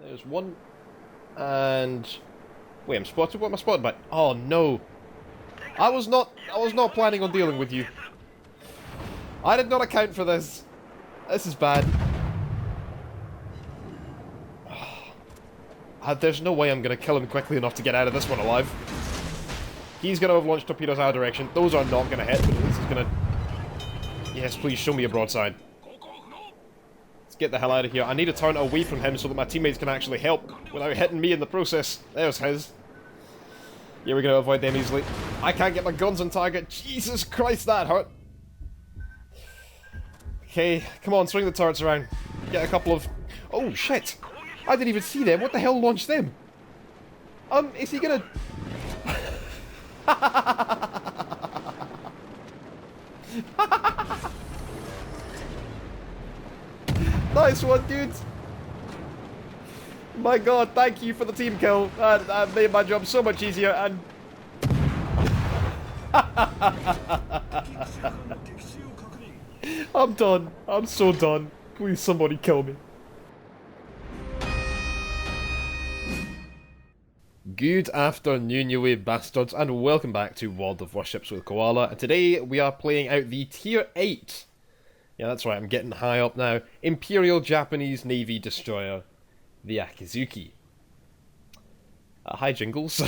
There's one. And... Wait, I'm spotted? What am I spotted by? Oh, no. I was not planning on dealing with you. I did not account for this. This is bad. There's no way I'm going to kill him quickly enough to get out of this one alive. He's going to have launched torpedoes our direction. Those are not going to hit, but at least he's going to... Yes, please show me a broadside. Let's get the hell out of here. I need to turn away from him so that my teammates can actually help without hitting me in the process. There's his. Yeah, we're going to avoid them easily. I can't get my guns on target. Jesus Christ, that hurt. Okay, come on, swing the turrets around. Get a couple of... Oh, shit. I didn't even see them. What the hell launched them? Is he gonna... Nice one, dude. My god, thank you for the team kill. That made my job so much easier, and... I'm done. I'm so done. Please, somebody kill me. Good afternoon, you wee bastards, and welcome back to World of Warships with Koala. And today we are playing out the Tier 8. Yeah, that's right, I'm getting high up now. Imperial Japanese Navy Destroyer, the Akizuki. Hi, Jingles.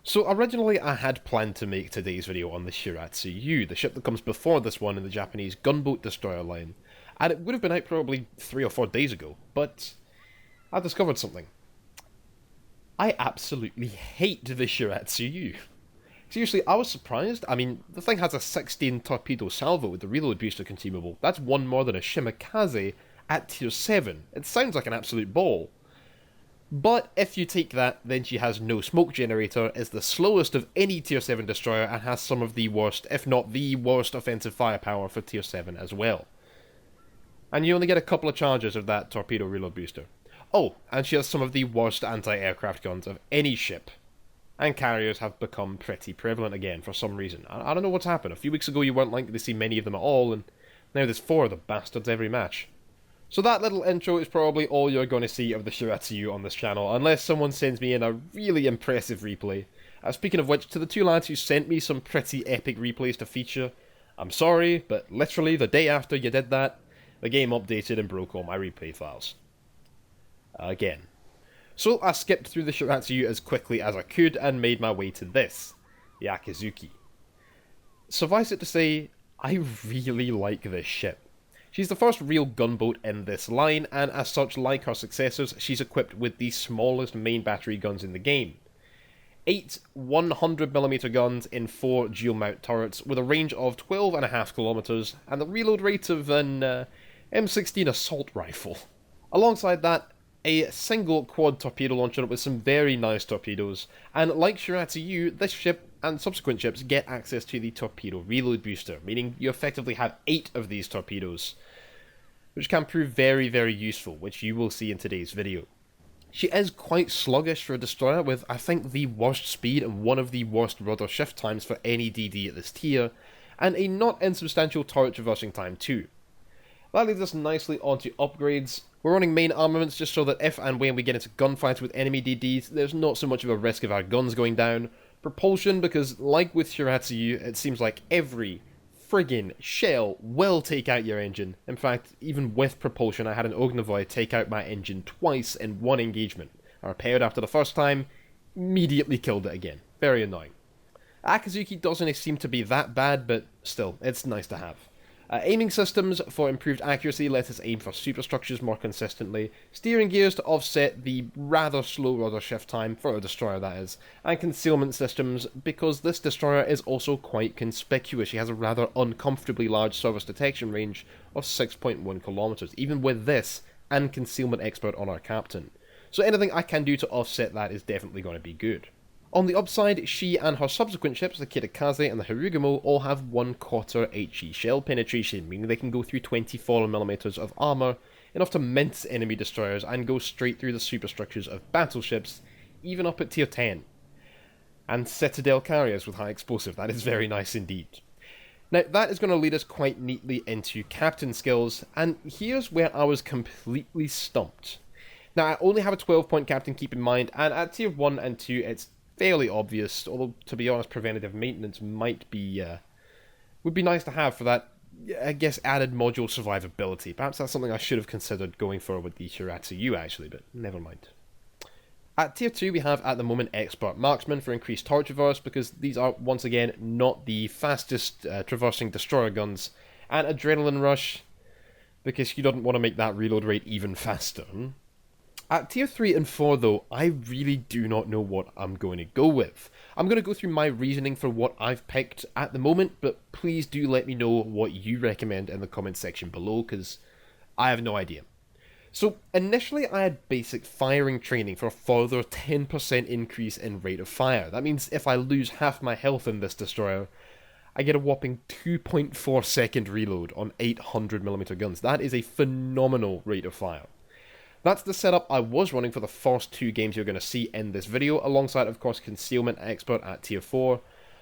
So originally I had planned to make today's video on the Shiratsu U, the ship that comes before this one in the Japanese gunboat destroyer line. And it would have been out probably 3 or 4 days ago, but... I discovered something. I absolutely hate the Shiratsu U. Seriously, I was surprised. I mean, the thing has a 16 torpedo salvo with the reload booster consumable. That's one more than a Shimakaze at tier 7. It sounds like an absolute ball. But if you take that, then she has no smoke generator, is the slowest of any tier 7 destroyer, and has some of the worst, if not the worst, offensive firepower for tier 7 as well. And you only get a couple of charges of that torpedo reload booster. Oh, and she has some of the worst anti-aircraft guns of any ship. And carriers have become pretty prevalent again for some reason. I don't know what's happened. A few weeks ago you weren't likely to see many of them at all, and now there's 4 of the bastards every match. So that little intro is probably all you're going to see of the Shiratsu U on this channel, unless someone sends me in a really impressive replay. Speaking of which, to the 2 lads who sent me some pretty epic replays to feature, I'm sorry, but literally the day after you did that, the game updated and broke all my replay files. Again. So I skipped through the Shiratsu U as quickly as I could and made my way to this, the Akizuki. Suffice it to say, I really like this ship. She's the first real gunboat in this line, and as such, like her successors, she's equipped with the smallest main battery guns in the game. 8 100mm guns in 4 dual mount turrets with a range of 12.5 kilometers and the reload rate of an M16 assault rifle. Alongside that, a single quad torpedo launcher with some very nice torpedoes, and like Shiratsu U, this ship and subsequent ships get access to the torpedo reload booster, meaning you effectively have 8 of these torpedoes, which can prove very, very useful, which you will see in today's video. She is quite sluggish for a destroyer, with I think the worst speed and one of the worst rudder shift times for any DD at this tier, and a not insubstantial turret traversing time too. That leads us nicely onto upgrades. We're running main armaments just so that if and when we get into gunfights with enemy DDs, there's not so much of a risk of our guns going down. Propulsion, because like with Shiratsu U, it seems like every friggin' shell will take out your engine. In fact, even with propulsion, I had an Ognavoy take out my engine twice in one engagement. I repaired after the first time, immediately killed it again. Very annoying. Akizuki doesn't seem to be that bad, but still, it's nice to have. Aiming systems for improved accuracy let us aim for superstructures more consistently, steering gears to offset the rather slow rudder shift time, for a destroyer that is, and concealment systems because this destroyer is also quite conspicuous. She has a rather uncomfortably large service detection range of 6.1 kilometers, even with this and concealment expert on our captain. So anything I can do to offset that is definitely going to be good. On the upside, she and her subsequent ships, the Kirikaze and the Harugumo, all have 1/4 HE shell penetration, meaning they can go through 24mm of armour, enough to mince enemy destroyers and go straight through the superstructures of battleships, even up at tier 10. And Citadel carriers with high explosive, that is very nice indeed. Now, that is going to lead us quite neatly into captain skills, and here's where I was completely stumped. Now, I only have a 12-point captain, keep in mind, and at tier 1 and 2, it's fairly obvious, although, to be honest, preventative maintenance might be, would be nice to have for that, I guess, added module survivability. Perhaps that's something I should have considered going for with the Shiratsu U, actually, but never mind. At tier 2 we have at the moment Expert Marksman for increased torch reverse, because these are once again not the fastest traversing destroyer guns, and Adrenaline Rush because you don't want to make that reload rate even faster. At tier 3 and 4 though, I really do not know what I'm going to go with. I'm going to go through my reasoning for what I've picked at the moment, but please do let me know what you recommend in the comment section below, because I have no idea. So, initially I had basic firing training for a further 10% increase in rate of fire. That means if I lose half my health in this destroyer, I get a whopping 2.4 second reload on 800mm guns. That is a phenomenal rate of fire. That's the setup I was running for the first two games you're going to see in this video, alongside of course Concealment Expert at tier 4.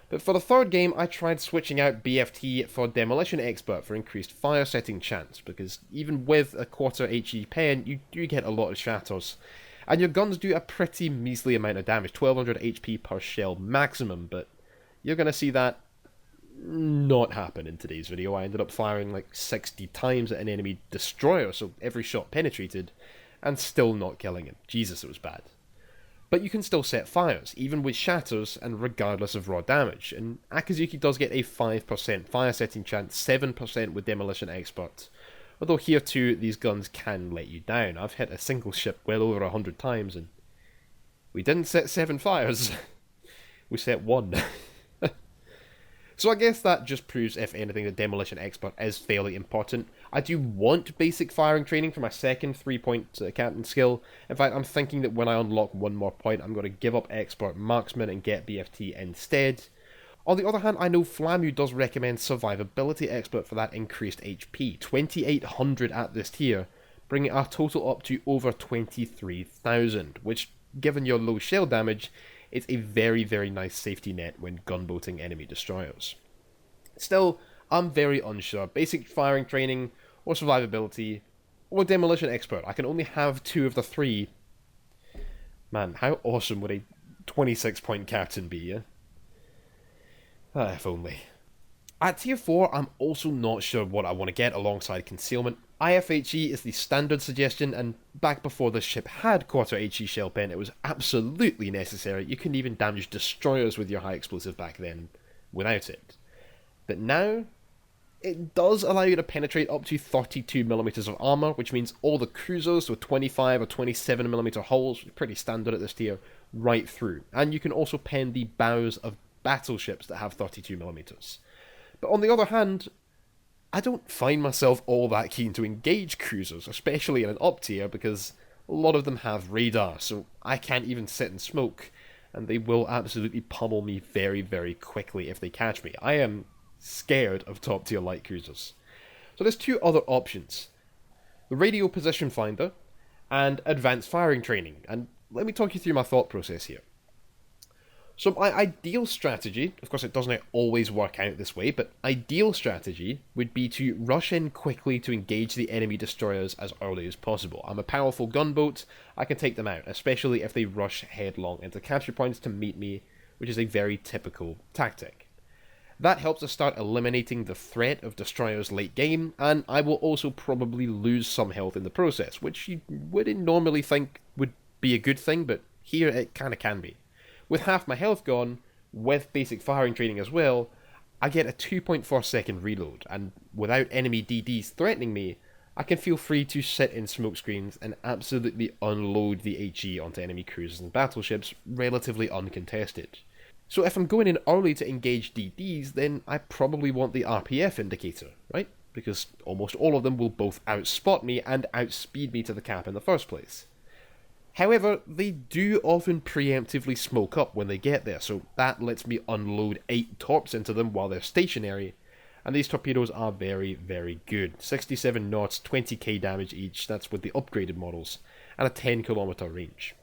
But for the third game, I tried switching out BFT for Demolition Expert for increased fire setting chance, because even with a quarter HE pen, you do get a lot of shatters. And your guns do a pretty measly amount of damage, 1200 HP per shell maximum, but you're going to see that not happen in today's video. I ended up firing like 60 times at an enemy destroyer, so every shot penetrated, and still not killing him. Jesus, it was bad. But you can still set fires, even with shatters and regardless of raw damage, and Akizuki does get a 5% fire setting chance, 7% with Demolition Expert. Although here too, these guns can let you down. I've hit a single ship well over 100 times, and we didn't set 7 fires, we set 1. So I guess that just proves, if anything, that Demolition Expert is fairly important. I do want basic firing training for my second 3-point captain skill. In fact, I'm thinking that when I unlock one more point, I'm going to give up Expert Marksman and get BFT instead. On the other hand, I know Flamu does recommend Survivability Expert for that increased HP. 2800 at this tier, bringing our total up to over 23,000, which, given your low shell damage, it's a very, very nice safety net when gunboating enemy destroyers. Still, I'm very unsure. Basic firing training, or survivability, or Demolition Expert. I can only have 2 of the 3. Man, how awesome would a 26-point captain be, yeah? If only. At tier 4, I'm also not sure what I want to get alongside Concealment. IFHE is the standard suggestion, and back before this ship had quarter HE shell pen, it was absolutely necessary. You couldn't even damage destroyers with your high explosive back then without it. But now, it does allow you to penetrate up to 32mm of armour, which means all the cruisers with 25 or 27mm hulls, pretty standard at this tier, right through. And you can also pen the bows of battleships that have 32mm. But on the other hand, I don't find myself all that keen to engage cruisers, especially in an up tier, because a lot of them have radar, so I can't even sit and smoke, and they will absolutely pummel me very, very quickly if they catch me. I am scared of top tier light cruisers. So there's 2 other options: the radio position finder and advanced firing training, and let me talk you through my thought process here. So my ideal strategy, of course it doesn't always work out this way, but ideal strategy would be to rush in quickly to engage the enemy destroyers as early as possible. I'm a powerful gunboat, I can take them out, especially if they rush headlong into capture points to meet me, which is a very typical tactic. That helps us start eliminating the threat of destroyers late game, and I will also probably lose some health in the process, which you wouldn't normally think would be a good thing, but here it kinda can be. With half my health gone, with basic firing training as well, I get a 2.4 second reload, and without enemy DDs threatening me, I can feel free to sit in smoke screens and absolutely unload the HE onto enemy cruisers and battleships relatively uncontested. So if I'm going in early to engage DDs, then I probably want the RPF indicator, right? Because almost all of them will both outspot me and outspeed me to the cap in the first place. However, they do often preemptively smoke up when they get there, so that lets me unload 8 torps into them while they're stationary, and these torpedoes are very, very good. 67 knots, 20k damage each, that's with the upgraded models, and a 10km range.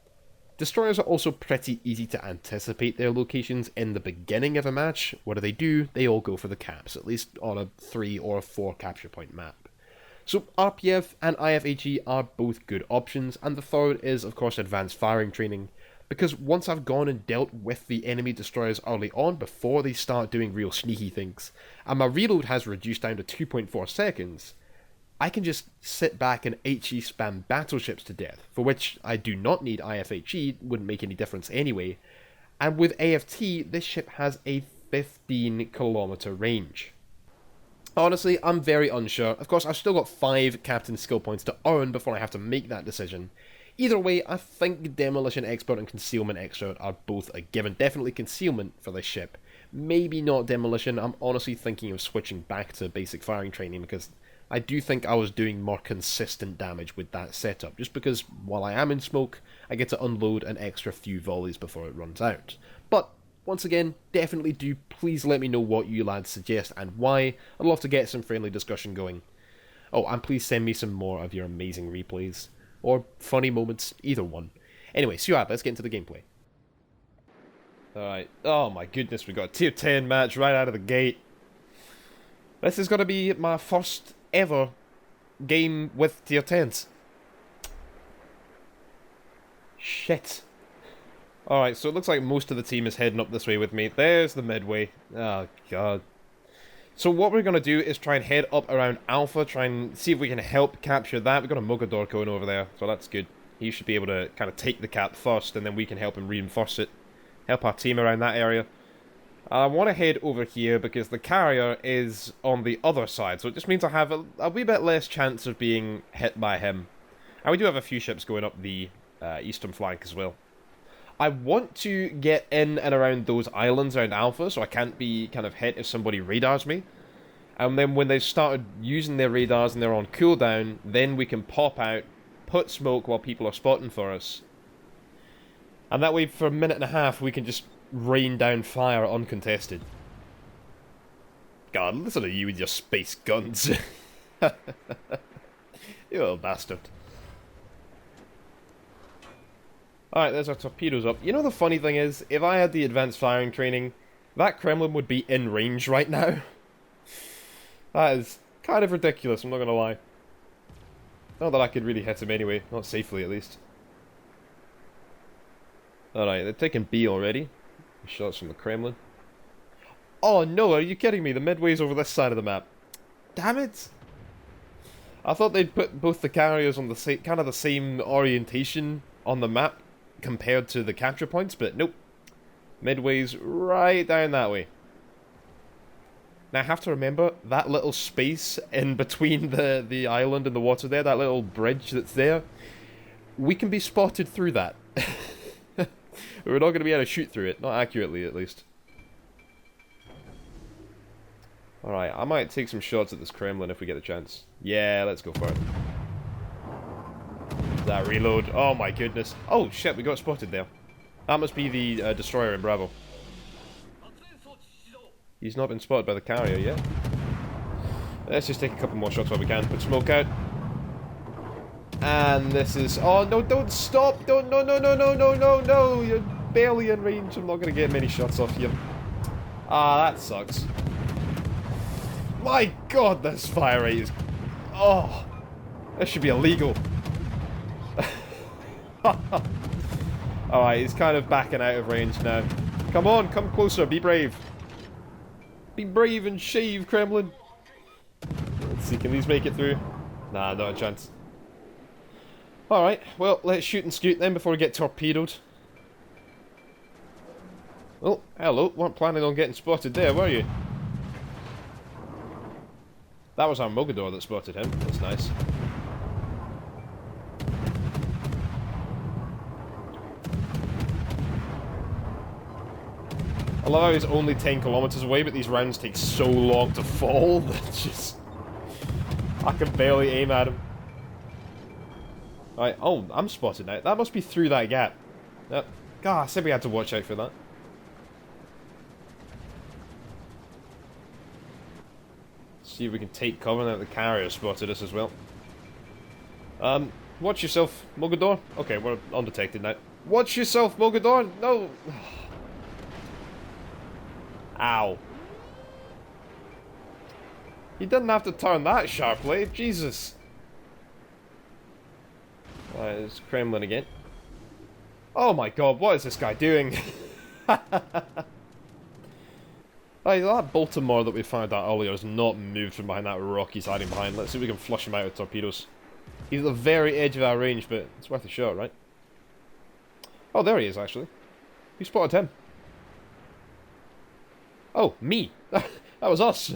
Destroyers are also pretty easy to anticipate their locations in the beginning of a match. What do? They all go for the caps, at least on a 3 or a 4 capture point map. So RPF and IFHE are both good options, and the third is of course advanced firing training, because once I've gone and dealt with the enemy destroyers early on before they start doing real sneaky things, and my reload has reduced down to 2.4 seconds, I can just sit back and HE spam battleships to death, for which I do not need IFHE, wouldn't make any difference anyway, and with AFT this ship has a 15-kilometer range. Honestly, I'm very unsure. Of course, I've still got 5 captain skill points to earn before I have to make that decision. Either way, I think Demolition Expert and Concealment Expert are both a given. Definitely Concealment for this ship. Maybe not Demolition. I'm honestly thinking of switching back to basic firing training because I do think I was doing more consistent damage with that setup, just because while I am in smoke, I get to unload an extra few volleys before it runs out. But once again, definitely do please let me know what you lads suggest and why. I'd love to get some friendly discussion going. Oh, and please send me some more of your amazing replays. Or funny moments, either one. Anyway, so let's get into the gameplay. Alright, oh my goodness, we got a tier 10 match right out of the gate. This is going to be my first ever game with tier 10s. Shit. Alright, so it looks like most of the team is heading up this way with me. There's the midway. Oh, God. So what we're going to do is try and head up around Alpha, try and see if we can help capture that. We've got a Mogador going over there, so that's good. He should be able to kind of take the cap first, and then we can help him reinforce it. Help our team around that area. I want to head over here because the carrier is on the other side, so it just means I have a wee bit less chance of being hit by him. And we do have a few ships going up the eastern flank as well. I want to get in and around those islands around Alpha, so I can't be kind of hit if somebody radars me. And then when they've started using their radars and they're on cooldown, then we can pop out, put smoke while people are spotting for us. And that way, for a minute and a half, we can just rain down fire uncontested. God, listen to you with your space guns. You little bastard. Alright, there's our torpedoes up. You know the funny thing is, if I had the advanced firing training, that Kremlin would be in range right now. That is kind of ridiculous, I'm not gonna lie. Not that I could really hit him anyway, not safely at least. Alright, they're taking B already. Shots from the Kremlin. Oh no, are you kidding me? The midway's over this side of the map. Damn it! I thought they'd put both the carriers on the kind of the same orientation on the map compared to the capture points, but nope. Midway's right down that way. Now I have to remember, that little space in between the island and the water there, that little bridge that's there, we can be spotted through that. We're not going to be able to shoot through it, not accurately at least. Alright, I might take some shots at this Kremlin if we get a chance. Yeah, let's go for it. That reload. Oh my goodness. Oh shit, we got spotted there. That must be the destroyer in Bravo. He's not been spotted by the carrier yet. Let's just take a couple more shots while we can. Put smoke out. And this is... Oh no, don't stop! Don't... No, no, no, no, no, no, no! You're barely in range. I'm not going to get many shots off you. Ah, that sucks. My god, this fire rate is... Oh! This should be illegal. Alright, he's kind of backing out of range now. Come on, come closer, be brave. Be brave and shave, Kremlin. Let's see, can these make it through? Nah, not a chance. Alright, well, let's shoot and scoot then before we get torpedoed. Oh, hello, weren't planning on getting spotted there, were you? That was our Mogador that spotted him, that's nice. I love how he's only 10 kilometers away, but these rounds take so long to fall that just... I can barely aim at him. Right, oh, I'm spotted now. That must be through that gap. Yep. God, I said we had to watch out for that. See if we can take cover now that the carrier spotted us as well. Watch yourself, Mogador. Okay, we're undetected now. Watch yourself, Mogador! No! Ow. He didn't have to turn that sharply, Jesus. It's Kremlin again. Oh my god, what is this guy doing? Right, that Baltimore that we found out earlier is not moved from behind that rock he's hiding behind. Let's see if we can flush him out with torpedoes. He's at the very edge of our range, but it's worth a shot, right? Oh, there he is, actually. Who spotted him? Oh, me! That was us!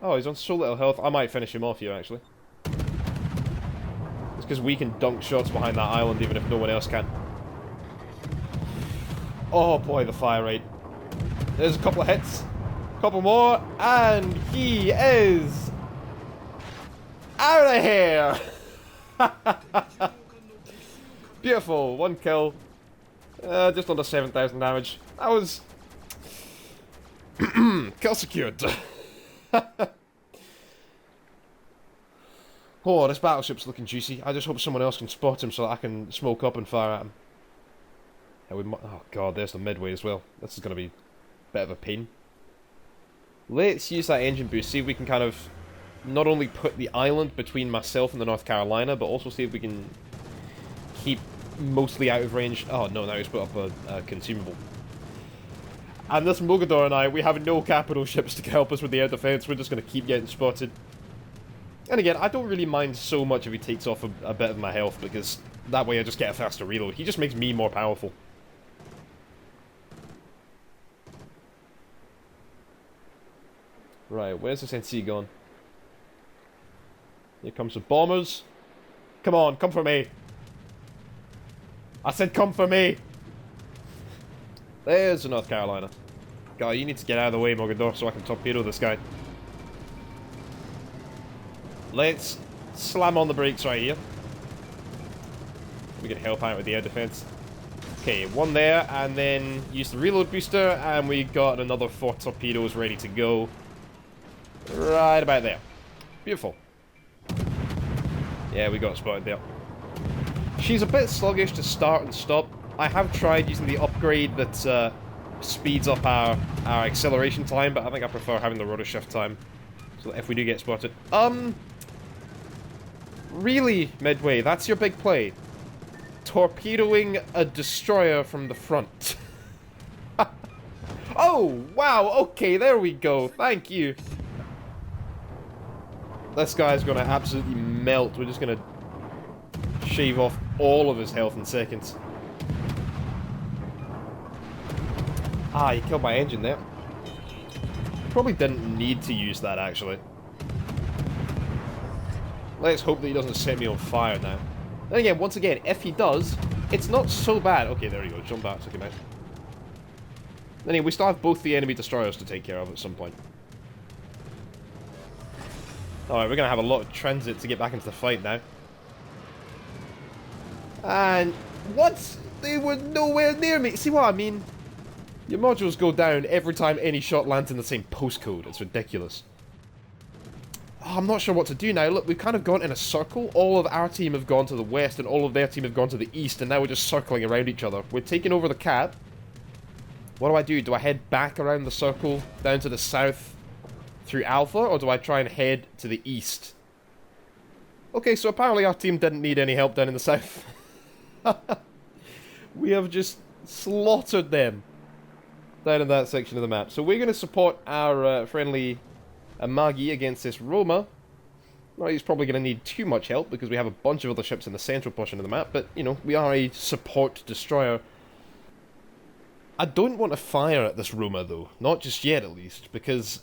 Oh, he's on so little health. I might finish him off here, actually. It's because we can dunk shots behind that island, even if no one else can. Oh boy, the fire rate. There's a couple of hits. A couple more, and he is out of here! Beautiful, 1 kill. Just under 7,000 damage. That was... kill secured. Oh, this battleship's looking juicy. I just hope someone else can spot him so that I can smoke up and fire at him. Oh god, there's the midway as well. This is going to be a bit of a pain. Let's use that engine boost, see if we can kind of not only put the island between myself and the North Carolina, but also see if we can keep mostly out of range. Oh no, now he's put up a consumable. And this Mogador and I, we have no capital ships to help us with the air defense. We're just going to keep getting spotted. And again, I don't really mind so much if he takes off a bit of my health, because that way I just get a faster reload. He just makes me more powerful. Right, where's this NC gone? Here comes the bombers. Come on, come for me. I said come for me. There's the North Carolina. God, you need to get out of the way, Mogador, so I can torpedo this guy. Let's slam on the brakes right here. We can help out with the air defense. Okay, 1 there, and then use the reload booster, and we got another 4 torpedoes ready to go. Right about there. Beautiful. Yeah, we got spotted there. She's a bit sluggish to start and stop. I have tried using the upgrade that speeds up our acceleration time, but I think I prefer having the rotor shift time. So that if we do get spotted... Really, Midway, that's your big play? Torpedoing a destroyer from the front. Oh, wow, okay, there we go. Thank you. This guy's gonna absolutely melt. We're just gonna shave off all of his health in seconds. Ah, he killed my engine there. Probably didn't need to use that, actually. Let's hope that he doesn't set me on fire now. Then again, once again, if he does, it's not so bad. Okay, there you go. Jump back, took him out. Anyway, we still have both the enemy destroyers to take care of at some point. Alright, we're going to have a lot of transit to get back into the fight now. And... what? They were nowhere near me. See what I mean? Your modules go down every time any shot lands in the same postcode. It's ridiculous. Oh, I'm not sure what to do now. Look, we've kind of gone in a circle. All of our team have gone to the west, and all of their team have gone to the east, and now we're just circling around each other. We're taking over the cap. What do I do? Do I head back around the circle, down to the south, through Alpha, or do I try and head to the east? Okay, so apparently our team didn't need any help down in the south. We have just slaughtered them down in that section of the map. So we're going to support our friendly Amagi against this Roma. Well, he's probably going to need too much help because we have a bunch of other ships in the central portion of the map, but, you know, we are a support destroyer. I don't want to fire at this Roma, though. Not just yet, at least, because,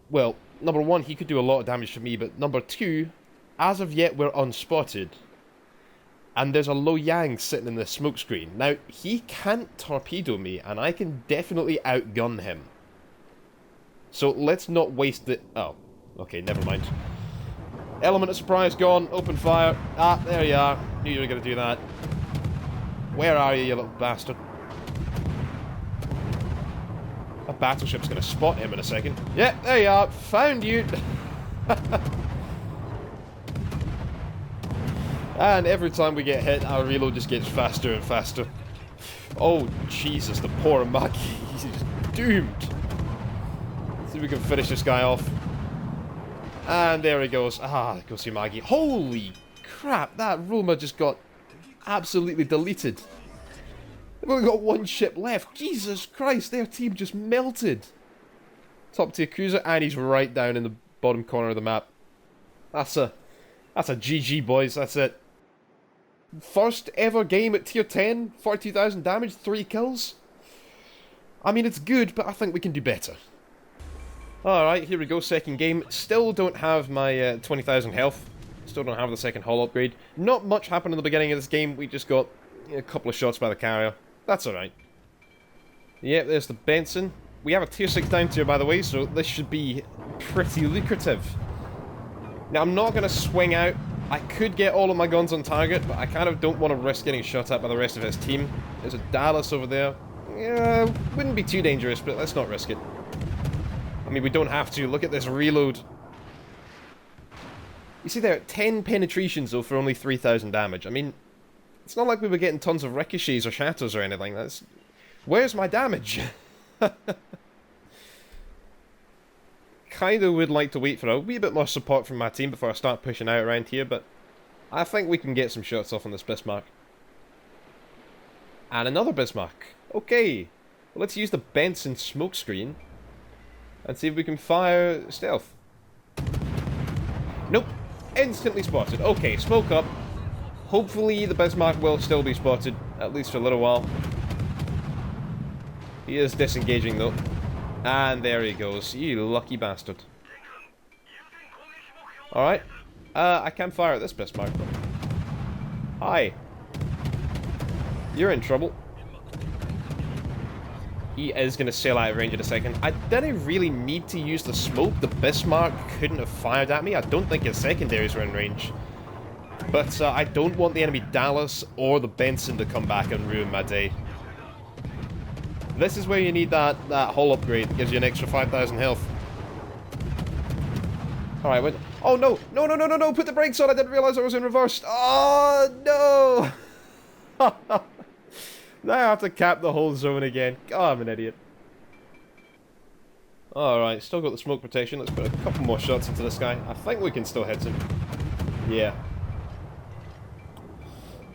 well, number one, he could do a lot of damage to me, but number two, as of yet, we're unspotted. And there's a Lo Yang sitting in the smoke screen. Now, he can't torpedo me, and I can definitely outgun him. So let's not waste it. Oh, okay, never mind. Element of surprise gone. Open fire. Ah, there you are. Knew you were going to do that. Where are you little bastard? A battleship's going to spot him in a second. Yeah, there you are. Found you. And every time we get hit, our reload just gets faster and faster. Oh, Jesus, the poor Maggie. He's just doomed. Let's see if we can finish this guy off. And there he goes. Ah, go see Maggie. Holy crap, that Roma just got absolutely deleted. They've only got one ship left. Jesus Christ, their team just melted. Top tier cruiser, and he's right down in the bottom corner of the map. That's a GG, boys. That's it. First ever game at tier 10, 42,000 damage, 3 kills. I mean, it's good, but I think we can do better. Alright, here we go, second game. Still don't have my 20,000 health. Still don't have the second hull upgrade. Not much happened in the beginning of this game. We just got a couple of shots by the carrier. That's alright. Yep, there's the Benson. We have a tier 6 down tier, by the way, so this should be pretty lucrative. Now, I'm not going to swing out. I could get all of my guns on target, but I kind of don't want to risk getting shot at by the rest of his team. There's a Dallas over there. Yeah, wouldn't be too dangerous, but let's not risk it. I mean, we don't have to. Look at this reload. You see there, 10 penetrations, though, for only 3,000 damage. I mean, it's not like we were getting tons of ricochets or shatters or anything. That's... Where's my damage? Kinda would like to wait for a wee bit more support from my team before I start pushing out around here, but I think we can get some shots off on this Bismarck. And another Bismarck. Okay, well, let's use the Benson smokescreen and see if we can fire stealth. Nope, instantly spotted. Okay, smoke up. Hopefully the Bismarck will still be spotted, at least for a little while. He is disengaging though. And there he goes, you lucky bastard. Alright. I can fire at this Bismarck. Hi. You're in trouble. He is going to sail out of range in a second. I didn't really need to use the smoke. The Bismarck couldn't have fired at me. I don't think his secondaries were in range. But I don't want the enemy Dallas or the Benson to come back and ruin my day. This is where you need that hull upgrade. It gives you an extra 5,000 health. Alright, wait. Oh no! No, no, no, no, no! Put the brakes on! I didn't realize I was in reverse! Oh no! Now I have to cap the whole zone again. God, I'm an idiot. Alright, still got the smoke protection. Let's put a couple more shots into this guy. I think we can still hit him. Yeah.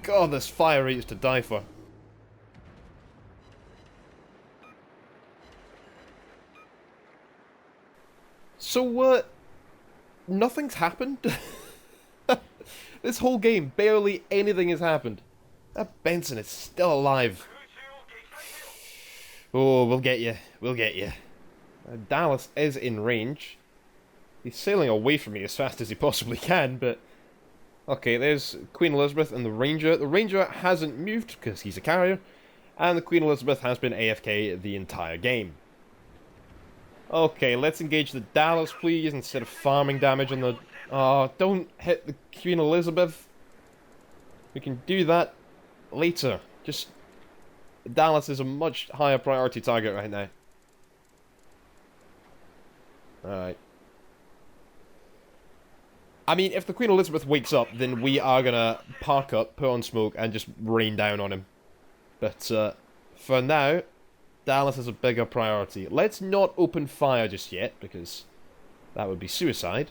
God, this fire rate is to die for. So, nothing's happened? This whole game, barely anything has happened. That Benson is still alive. Oh, we'll get you. We'll get you. Dallas is in range. He's sailing away from me as fast as he possibly can, but... Okay, there's Queen Elizabeth and the Ranger. The Ranger hasn't moved because he's a carrier, and the Queen Elizabeth has been AFK the entire game. Okay, let's engage the Dallas, please, instead of farming damage on the... Oh, don't hit the Queen Elizabeth. We can do that later. Just... Dallas is a much higher priority target right now. Alright. I mean, if the Queen Elizabeth wakes up, then we are gonna park up, put on smoke, and just rain down on him. But, for now... Dallas is a bigger priority. Let's not open fire just yet, because that would be suicide.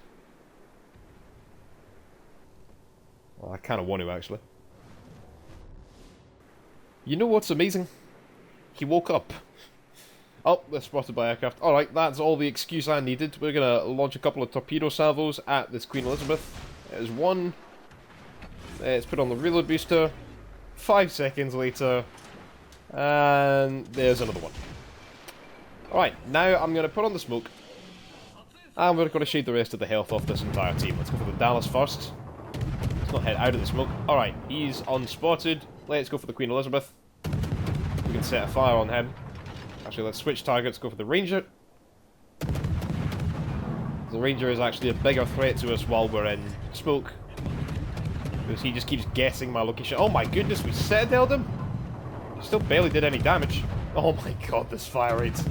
Well, I kind of want to, actually. You know what's amazing? He woke up. Oh, they're spotted by aircraft. Alright, that's all the excuse I needed. We're going to launch a couple of torpedo salvos at this Queen Elizabeth. There's one. Let's put on the reload booster. 5 seconds later... And there's another one. Alright, now I'm going to put on the smoke. And we're going to shade the rest of the health off this entire team. Let's go for the Dallas first. Let's not head out of the smoke. Alright, he's unspotted. Let's go for the Queen Elizabeth. We can set a fire on him. Actually, let's switch targets, go for the Ranger. The Ranger is actually a bigger threat to us while we're in smoke. Because he just keeps guessing my location. Oh my goodness, we citadeled him? Still barely did any damage. Oh my god, this fire rate.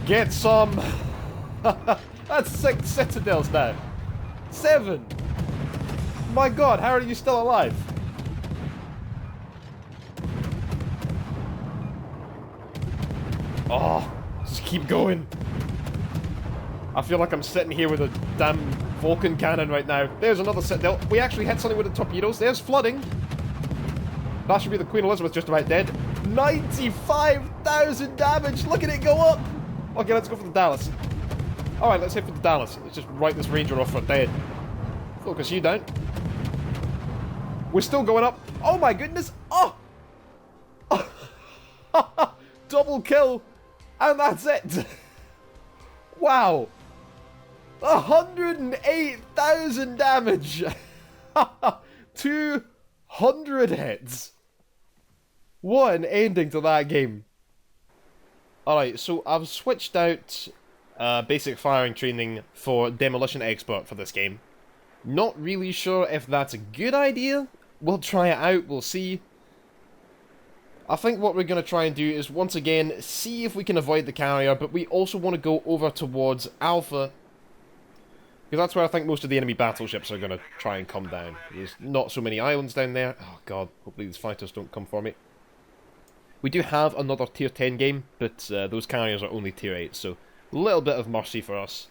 Get some! That's 6 citadels now. 7! My god, how are you still alive? Oh, just keep going. I feel like I'm sitting here with a damn Vulcan cannon right now. There's another set. We actually hit something with the torpedoes. There's flooding. That should be the Queen Elizabeth just about dead. 95,000 damage. Look at it go up. Okay, let's go for the Dallas. Alright, let's hit for the Dallas. Let's just write this Ranger off for dead. Focus you down. We're still going up. Oh my goodness. Oh! Double kill. And that's it. Wow. 108,000 damage. 200 hits. What an ending to that game. Alright, so I've switched out basic firing training for Demolition Expert for this game. Not really sure if that's a good idea. We'll try it out, we'll see. I think what we're going to try and do is, once again, see if we can avoid the carrier, but we also want to go over towards Alpha. Because that's where I think most of the enemy battleships are going to try and come down. There's not so many islands down there. Oh god, hopefully these fighters don't come for me. We do have another tier 10 game, but those carriers are only tier 8, so a little bit of mercy for us.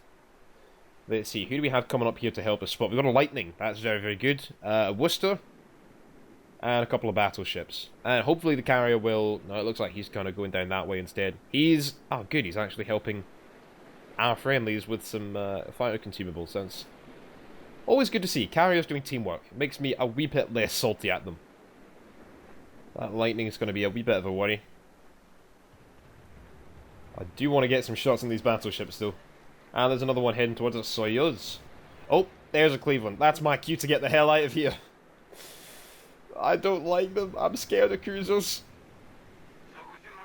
Let's see, who do we have coming up here to help us spot? We've got a Lightning, that's very, very good. A Worcester. And a couple of battleships. And hopefully the carrier will... No, it looks like he's kind of going down that way instead. He's... Oh, good. He's actually helping our friendlies with some fighter consumables. That's always good to see. Carriers doing teamwork. It makes me a wee bit less salty at them. That Lightning is going to be a wee bit of a worry. I do want to get some shots on these battleships, though. And there's another one heading towards us. Soyuz. Oh, there's a Cleveland. That's my cue to get the hell out of here. I don't like them. I'm scared of cruisers.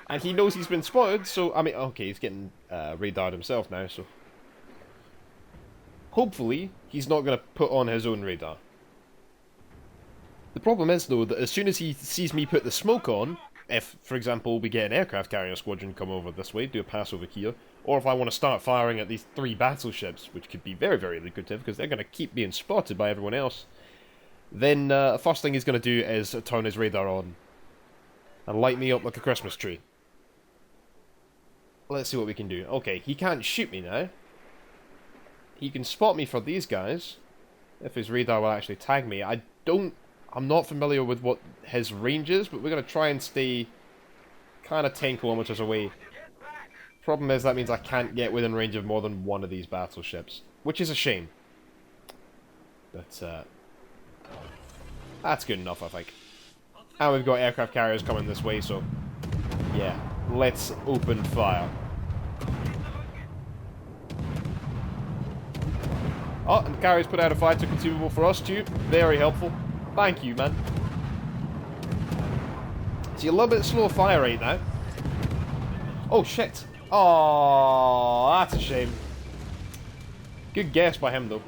And he knows he's been spotted, so... I mean, okay, he's getting radared himself now, so... Hopefully, he's not going to put on his own radar. The problem is, though, that as soon as he sees me put the smoke on, if, for example, we get an aircraft carrier squadron come over this way, do a pass over here, or if I want to start firing at these 3 battleships, which could be very, very lucrative, because they're going to keep being spotted by everyone else, then first thing he's going to do is turn his radar on and light me up like a Christmas tree. Let's see what we can do. Okay, he can't shoot me now. He can spot me for these guys, if his radar will actually tag me. I'm not familiar with what his range is, but we're going to try and stay kind of 10 kilometers away. Problem is, that means I can't get within range of more than one of these battleships, which is a shame. But, that's good enough, I think. And we've got aircraft carriers coming this way, so... yeah, let's open fire. Oh, and the carriers put out a fighter consumable for us too. Very helpful. Thank you, man. See, a little bit slow fire rate now. Oh, shit. Oh, that's a shame. Good guess by him, though.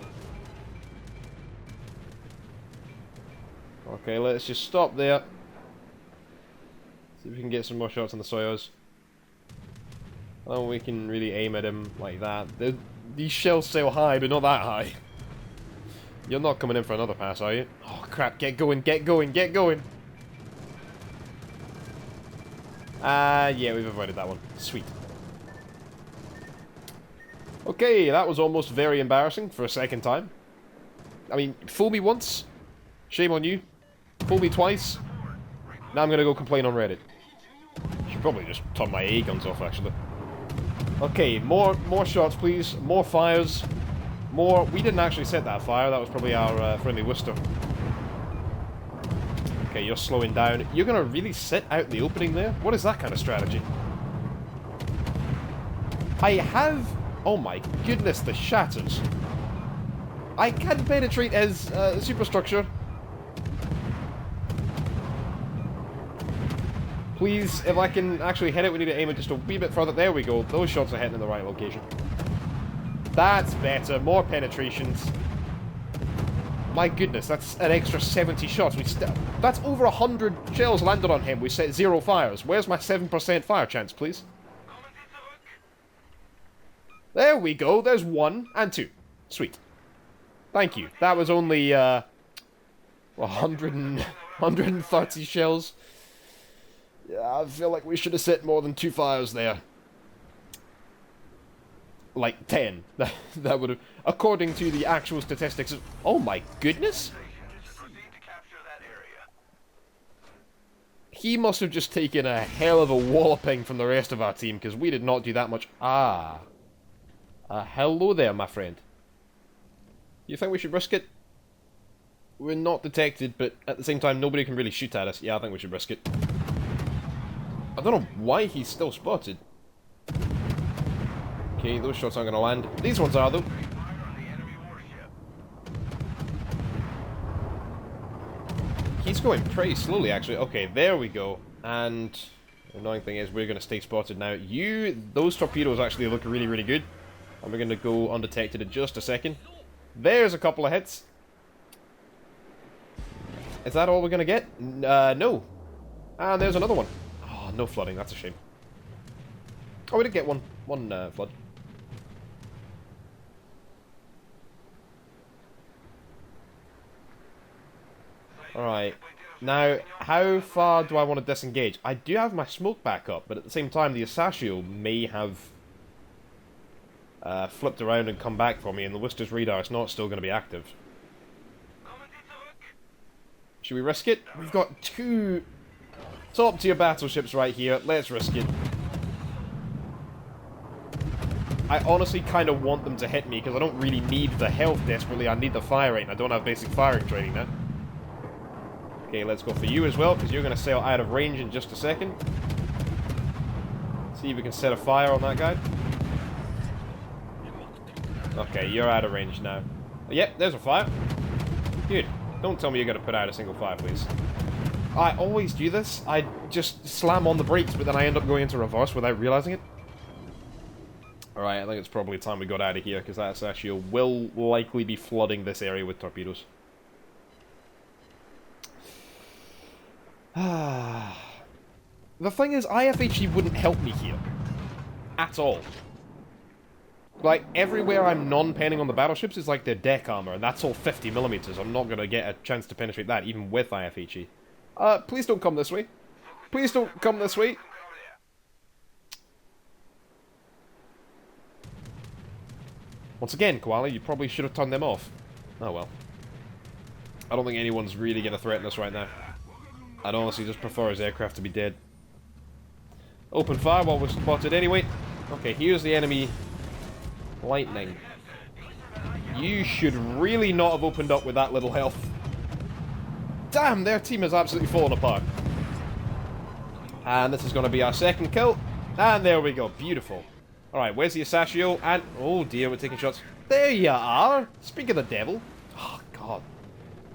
Okay, let's just stop there. See if we can get some more shots on the Soyuz. Oh, we can really aim at him like that. These shells sail high, but not that high. You're not coming in for another pass, are you? Oh, crap. Get going, get going, get going. Yeah, we've avoided that one. Sweet. Okay, that was almost very embarrassing for a second time. I mean, fool me once. Shame on you. Fool me twice. Now I'm going to go complain on Reddit. Should probably just turn my A guns off, actually. Okay, more shots, please. More fires. More... We didn't actually set that fire. That was probably our friendly Worcester. Okay, you're slowing down. You're going to really sit out the opening there? What is that kind of strategy? I have... Oh my goodness, the shatters. I can't penetrate his superstructure. Please, if I can actually hit it, we need to aim it just a wee bit further. There we go. Those shots are hitting in the right location. That's better. More penetrations. My goodness, that's an extra 70 shots. That's over 100 shells landed on him. We set 0 fires. Where's my 7% fire chance, please? There we go. There's 1 and 2. Sweet. Thank you. That was only 130 shells. Yeah, I feel like we should have set more than 2 fires there. Like 10. That would have, according to the actual statistics of, oh my goodness. He must have just taken a hell of a walloping from the rest of our team, because we did not do that much. Ah. Hello there, my friend. You think we should risk it? We're not detected, but at the same time, nobody can really shoot at us. Yeah, I think we should risk it. I don't know why he's still spotted. Okay, those shots aren't going to land. These ones are, though. He's going pretty slowly, actually. Okay, there we go. And the annoying thing is we're going to stay spotted now. Those torpedoes actually look really, really good. And we're going to go undetected in just a second. There's a couple of hits. Is that all we're going to get? No. And there's another one. Oh, no flooding. That's a shame. Oh, we did get one flood. Alright. Now, how far do I want to disengage? I do have my smoke back up, but at the same time, the Asashio may have flipped around and come back for me, and the Worcester's radar is not still going to be active. Should we risk it? We've got 2 top-tier battleships right here. Let's risk it. I honestly kind of want them to hit me, because I don't really need the health desperately. I need the fire rate, and I don't have basic firing training now. Okay, let's go for you as well, because you're going to sail out of range in just a second. See if we can set a fire on that guy. Okay, you're out of range now. Yep, there's a fire. Good. Don't tell me you're going to put out a single fire, please. I always do this. I just slam on the brakes, but then I end up going into reverse without realizing it. Alright, I think it's probably time we got out of here, because that Asashio will likely be flooding this area with torpedoes. The thing is, IFHE wouldn't help me here. At all. Like, everywhere I'm non-penning on the battleships is like their deck armor, and that's all 50mm. I'm not going to get a chance to penetrate that, even with IFHE. Please don't come this way. Please don't come this way. Once again, Koala, you probably should have turned them off. Oh well. I don't think anyone's really going to threaten us right now. I'd honestly just prefer his aircraft to be dead. Open fire while we're spotted anyway. Okay, here's the enemy lightning. You should really not have opened up with that little health. Damn, their team has absolutely fallen apart. And this is going to be our second kill. And there we go, beautiful. Alright, where's the Asashio? And, oh dear, we're taking shots. There you are! Speak of the devil. Oh, God.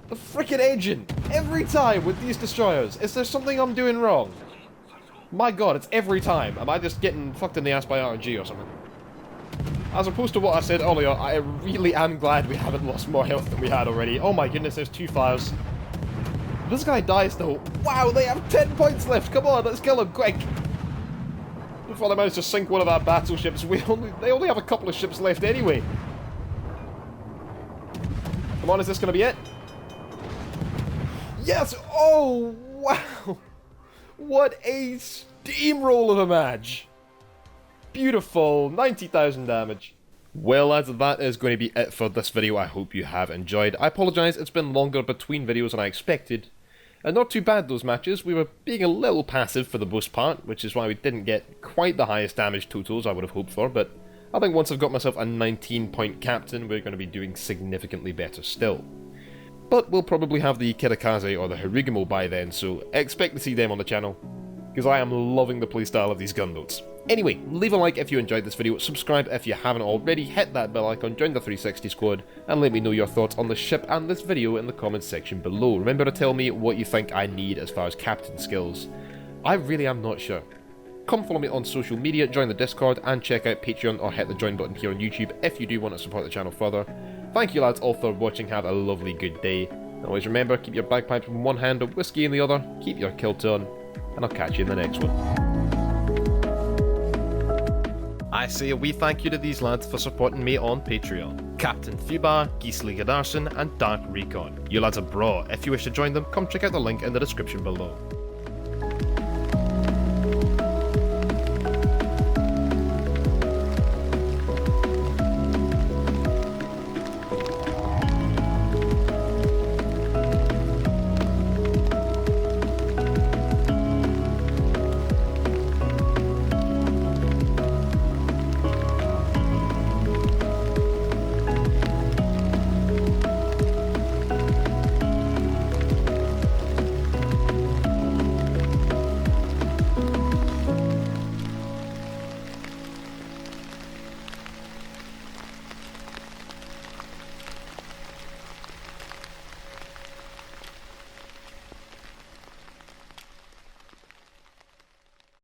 The frickin' engine! Every time with these destroyers! Is there something I'm doing wrong? My God, it's every time. Am I just getting fucked in the ass by RNG or something? As opposed to what I said earlier, I really am glad we haven't lost more health than we had already. Oh my goodness, there's 2 fires. This guy dies though. Wow, they have 10 points left! Come on, let's kill him, quick! Before they manage to sink one of our battleships, they only have a couple of ships left anyway. Come on, is this gonna be it? Yes! Oh, wow! What a steamroll of a match! Beautiful, 90,000 damage. Well lads, that is going to be it for this video. I hope you have enjoyed. I apologise, it's been longer between videos than I expected. And not too bad those matches. We were being a little passive for the most part, which is why we didn't get quite the highest damage totals I would have hoped for, but I think once I've got myself a 19-point captain, we're going to be doing significantly better still. But we'll probably have the Kirikaze or the Hirigamo by then, so expect to see them on the channel, because I am loving the playstyle of these gunboats. Anyway, leave a like if you enjoyed this video, subscribe if you haven't already, hit that bell icon, join the 360 squad, and let me know your thoughts on the ship and this video in the comments section below. Remember to tell me what you think I need as far as captain skills. I really am not sure. Come follow me on social media, join the Discord, and check out Patreon or hit the join button here on YouTube if you do want to support the channel further. Thank you lads all for watching, have a lovely good day. And always remember, keep your bagpipes in one hand and whiskey in the other, keep your kilt on, and I'll catch you in the next one. I say a wee thank you to these lads for supporting me on Patreon. Captain Fubar, Gisli Gadarsson, and Dark Recon. You lads are bra. If you wish to join them, come check out the link in the description below.